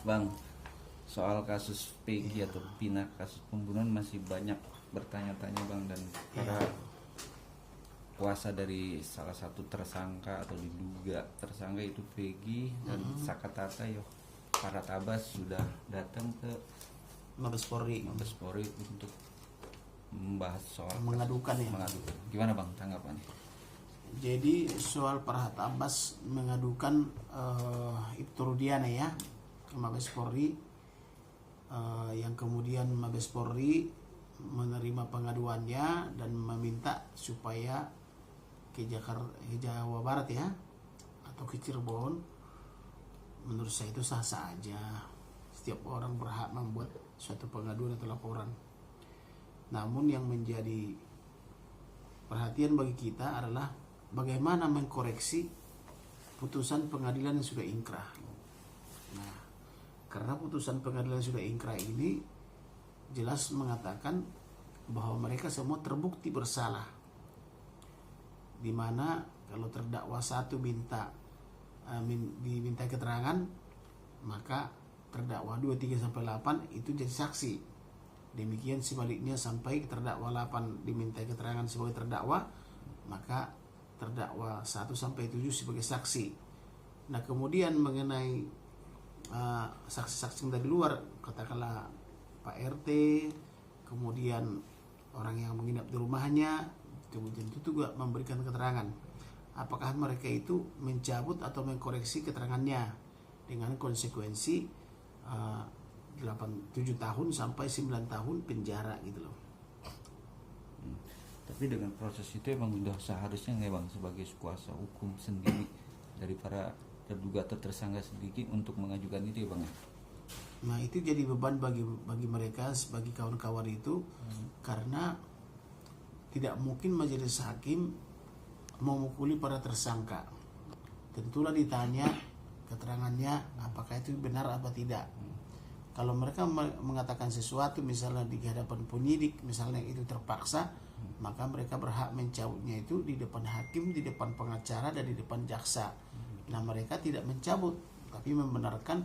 Bang, soal kasus Peggy atau Pina, kasus pembunuhan masih banyak bertanya-tanya Bang, dan para kuasa dari salah satu tersangka atau diduga tersangka itu Peggy dan Sakatata yo para tabas sudah datang ke Mabes Polri Mabes Polri untuk membahas soal mengadukan ya. mengadukan. Gimana Bang tanggapannya? Jadi soal Farhat Abbas mengadukan Ibtu Rudiana ya ke Mabes Polri, yang kemudian Mabes Polri menerima pengaduannya dan meminta supaya ke Jawa Barat ya atau ke Cirebon. Menurut saya itu sah-sah aja. Setiap orang berhak membuat suatu pengaduan atau laporan. Namun yang menjadi perhatian bagi kita adalah bagaimana mengkoreksi putusan pengadilan yang sudah ingkrah. Nah, karena putusan pengadilan yang sudah ingkrah ini jelas mengatakan bahwa mereka semua terbukti bersalah. Di mana kalau terdakwa satu diminta keterangan, maka terdakwa 2, 3 sampai 8 itu jadi saksi. Demikian sebaliknya sampai terdakwa 8 diminta keterangan sebagai terdakwa, maka terdakwa 1 sampai 7 sebagai saksi. Nah, kemudian mengenai saksi-saksi yang dari luar, katakanlah Pak RT, kemudian orang yang menginap di rumahnya, kemudian itu juga memberikan keterangan. Apakah mereka itu mencabut atau mengkoreksi keterangannya dengan konsekuensi 7 tahun sampai 9 tahun penjara gitu loh. Tapi dengan proses itu emang udah seharusnya nggak Bang sebagai kuasa hukum sendiri dari para terduga atau tersangka sendiri untuk mengajukan itu ya Bang ya? Nah, itu jadi beban bagi mereka, bagi kawan-kawan itu, karena tidak mungkin majelis hakim memukuli para tersangka. Tentulah ditanya keterangannya apakah itu benar apa tidak. Kalau mereka mengatakan sesuatu misalnya di hadapan penyidik misalnya itu terpaksa, maka mereka berhak mencabutnya itu di depan hakim, di depan pengacara, dan di depan jaksa. Nah, mereka tidak mencabut tapi membenarkan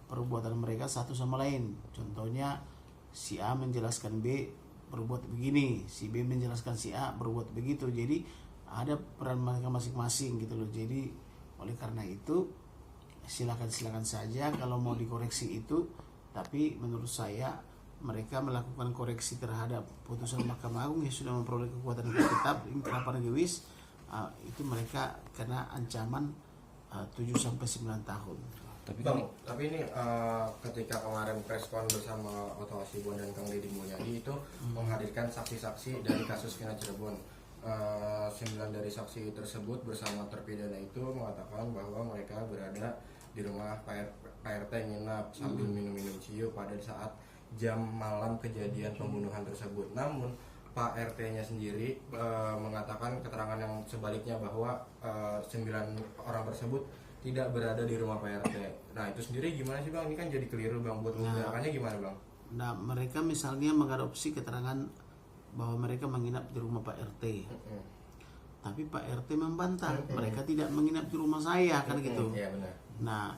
perbuatan mereka satu sama lain. Contohnya si A menjelaskan B berbuat begini, si B menjelaskan si A berbuat begitu. Jadi ada peran mereka masing-masing gitu loh. Jadi oleh karena itu silakan saja kalau mau dikoreksi itu. Tapi menurut saya mereka melakukan koreksi terhadap putusan Mahkamah Agung yang sudah memperoleh kekuatan hukum tetap ingkrah gewis, itu mereka kena ancaman 7 sampai 9 tahun. Tapi ini ketika kemarin preskon bersama Otto Hasibuan dan Kang Deddy Mulyadi itu menghadirkan saksi-saksi dari kasus Vina Cirebon. 9 dari saksi tersebut bersama terpidana itu mengatakan bahwa mereka berada di rumah Pak RT nginap sambil minum-minum ciu pada saat jam malam kejadian pembunuhan tersebut. Namun Pak RT-nya sendiri mengatakan keterangan yang sebaliknya bahwa 9 orang tersebut tidak berada di rumah Pak RT. Nah, itu sendiri gimana sih Bang? Ini kan jadi keliru Bang, buat membenarkannya gimana Bang? Nah, mereka misalnya mengadopsi keterangan bahwa mereka menginap di rumah Pak RT. Tapi Pak RT membantah, mereka tidak menginap di rumah saya kan gitu. Iya benar. Nah,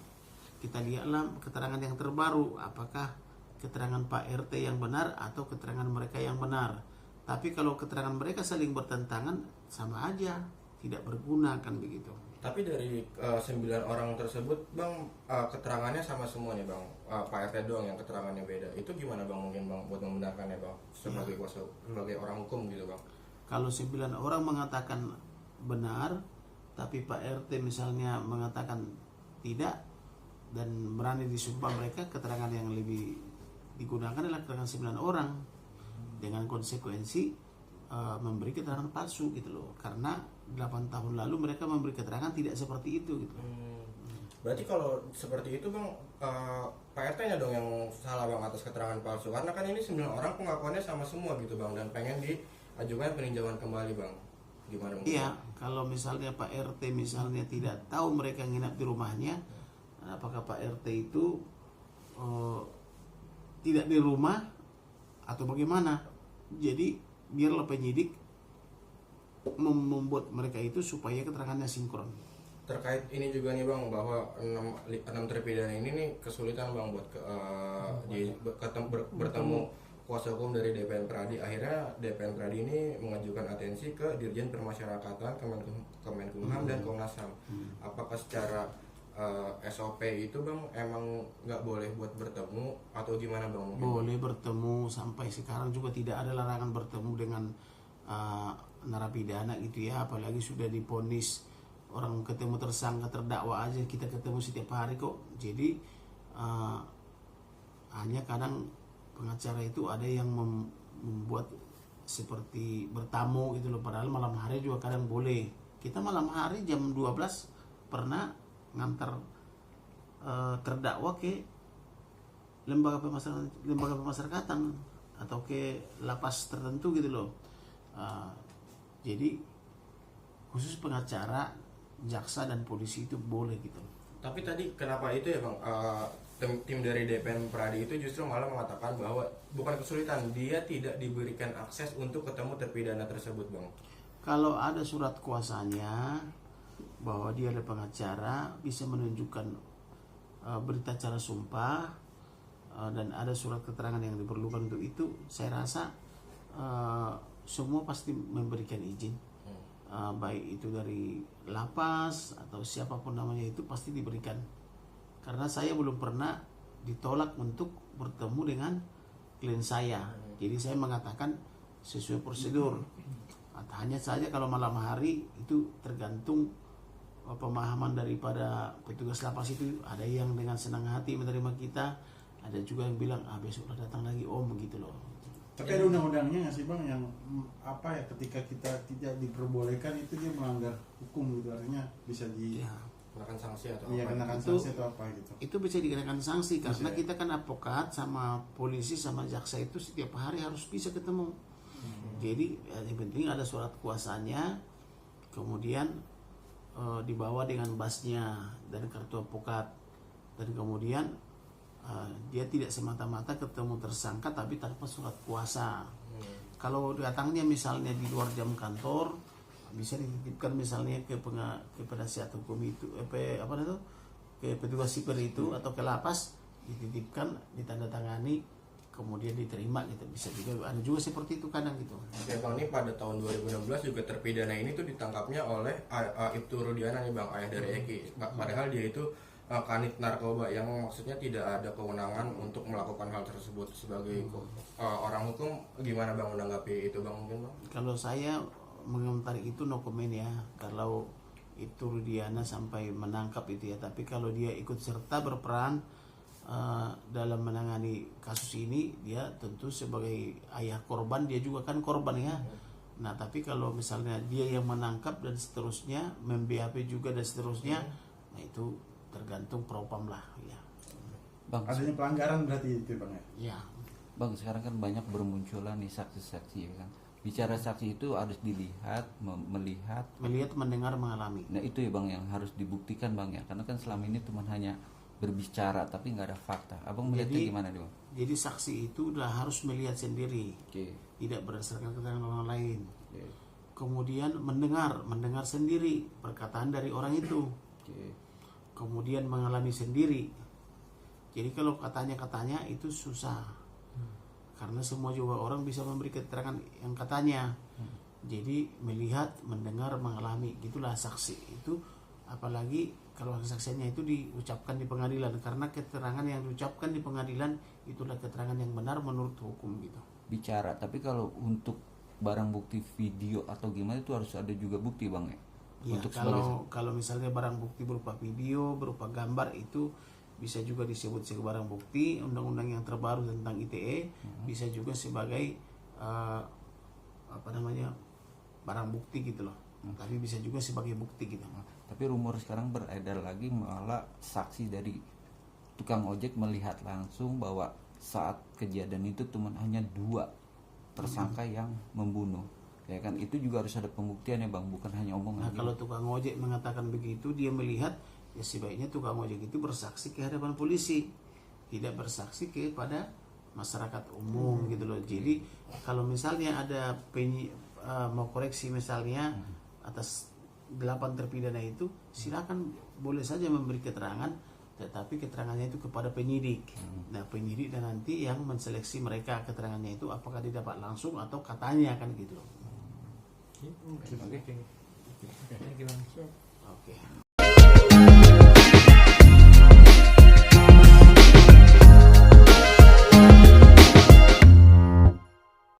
kita lihatlah keterangan yang terbaru, apakah keterangan Pak RT yang benar atau keterangan mereka yang benar. Tapi kalau keterangan mereka saling bertentangan, sama aja, tidak berguna kan begitu. Tapi dari 9 orang tersebut Bang, keterangannya sama semua nih Bang. Pak RT doang yang keterangannya beda. Itu gimana Bang mungkin Bang buat membenarkannya Bang sebagai kuasa, sebagai orang hukum gitu Bang? Kalau 9 orang mengatakan benar, tapi Pak RT misalnya mengatakan tidak dan berani disumpah mereka, keterangan yang lebih digunakan adalah keterangan 9 orang dengan konsekuensi memberi keterangan palsu gitu loh. Karena 8 tahun lalu mereka memberi keterangan tidak seperti itu gitu. Berarti kalau seperti itu Bang, Pak RT-nya dong yang salah Bang atas keterangan palsu. Karena kan ini 9 orang pengakuannya sama semua gitu Bang, dan pengen diajukan peninjauan kembali Bang. Gimana Bang? Iya, kalau misalnya Pak RT misalnya tidak tahu mereka nginap di rumahnya, apakah Pak RT itu tidak di rumah atau bagaimana? Jadi biarlah penyidik membuat mereka itu supaya keterangannya sinkron. terkait ini juga nih bang, bahwa enam terpidana ini nih kesulitan bang buat bertemu kuasa hukum dari DPN Pradi. Akhirnya DPN Pradi ini mengajukan atensi ke Dirjen Permasyarakatan, Kemenkumham dan Komnas HAM. Apakah secara SOP itu bang emang nggak boleh buat bertemu atau gimana bang? Boleh bertemu, sampai sekarang juga tidak ada larangan bertemu dengan narapidana gitu ya, apalagi sudah divonis. Orang ketemu tersangka, terdakwa aja kita ketemu setiap hari kok. Jadi hanya kadang pengacara itu ada yang membuat seperti bertamu gitu loh, padahal malam hari juga kadang boleh. Kita malam hari jam 12 pernah ngantar terdakwa ke lembaga pemasyarakatan atau ke lapas tertentu gitu loh. Jadi khusus pengacara, jaksa dan polisi itu boleh gitu. Tapi tadi kenapa itu ya bang, tim dari DPN Pradi itu justru malah mengatakan bahwa bukan kesulitan, dia tidak diberikan akses untuk ketemu terpidana tersebut bang. Kalau ada surat kuasanya bahwa dia adalah pengacara, bisa menunjukkan berita acara sumpah dan ada surat keterangan yang diperlukan untuk itu, saya rasa semua pasti memberikan izin. Baik itu dari lapas atau siapapun namanya, itu pasti diberikan. Karena saya belum pernah ditolak untuk bertemu dengan klien saya. Jadi saya mengatakan sesuai prosedur. Hanya saja kalau malam hari itu tergantung pemahaman daripada petugas lapas itu. Ada yang dengan senang hati menerima kita, ada juga yang bilang besok udah datang lagi om, begitu loh. Tapi ada undang-undangnya nggak sih bang yang apa ya, ketika kita tidak diperbolehkan itu dia melanggar hukum gitu, artinya bisa kenakan sanksi atau kenakan sanksi atau apa gitu. Itu bisa dikenakan sanksi karena kita kan advokat sama polisi sama jaksa itu setiap hari harus bisa ketemu. Jadi yang penting ada surat kuasanya, kemudian dibawa dengan basnya dan kartu advokat, dan kemudian dia tidak semata-mata ketemu tersangka tapi tanpa surat kuasa. Kalau datangnya misalnya di luar jam kantor, bisa dititipkan misalnya ke penasihat hukum itu, ke petugas sipir itu atau ke lapas, dititipkan, ditandatangani, kemudian diterima gitu. Bisa juga ada juga seperti itu kadang gitu. Oke bang, ini pada tahun 2016 juga terpidana ini tuh ditangkapnya oleh Ibtu Rudiana nih bang, ayah dari Eki. Padahal dia itu kanit narkoba yang maksudnya tidak ada kewenangan untuk melakukan hal tersebut. Sebagai orang hukum gimana bang menanggapi itu bang, mungkin bang? Kalau saya mengomentari itu no comment ya, kalau itu Rudiana sampai menangkap itu ya. Tapi kalau dia ikut serta berperan dalam menangani kasus ini, dia tentu sebagai ayah korban, dia juga kan korban ya. Nah tapi kalau misalnya dia yang menangkap dan seterusnya, mem-BAP juga dan seterusnya, nah itu tergantung propam lah ya. Bang, Adanya pelanggaran berarti itu bang ya? Ya. Bang, sekarang kan banyak bermunculan nih saksi-saksi ya kan. Bicara saksi itu harus dilihat, melihat, mendengar, mengalami. Nah itu ya bang yang harus dibuktikan bang ya, karena kan selama ini cuma hanya berbicara tapi nggak ada fakta. Abang melihatnya gimana nih bang? Jadi saksi itu udah harus melihat sendiri, tidak berdasarkan keterangan orang lain. Kemudian mendengar sendiri perkataan dari orang itu. Kemudian mengalami sendiri. Jadi kalau katanya itu susah, karena semua juga orang bisa memberi keterangan yang katanya. Jadi melihat, mendengar, mengalami, gitulah saksi itu. Apalagi kalau kesaksiannya itu diucapkan di pengadilan, karena keterangan yang diucapkan di pengadilan itulah keterangan yang benar menurut hukum gitu. Bicara, tapi kalau untuk barang bukti video atau gimana itu harus ada juga bukti bang ya? Ya, kalau misalnya barang bukti berupa video, berupa gambar, itu bisa juga disebut sebagai barang bukti. Undang-undang yang terbaru tentang ITE bisa juga sebagai barang bukti gitu loh. Tapi bisa juga sebagai bukti gitu. Tapi rumor sekarang beredar lagi malah saksi dari tukang ojek melihat langsung bahwa saat kejadian itu cuma hanya 2 tersangka yang membunuh. Ya kan, itu juga harus ada pembuktian ya bang, bukan hanya omongan. Nah kalau tukang ojek mengatakan begitu, dia melihat, ya sebaiknya tukang ojek itu bersaksi ke hadapan polisi, tidak bersaksi kepada masyarakat umum gitu loh. Jadi kalau misalnya ada mau koreksi misalnya atas 8 terpidana itu silakan boleh saja memberi keterangan, tetapi keterangannya itu kepada penyidik. Nah, penyidik dan nanti yang menseleksi mereka keterangannya itu apakah didapat langsung atau katanya kan gitu. Oke. Thank you, Bang. Oke.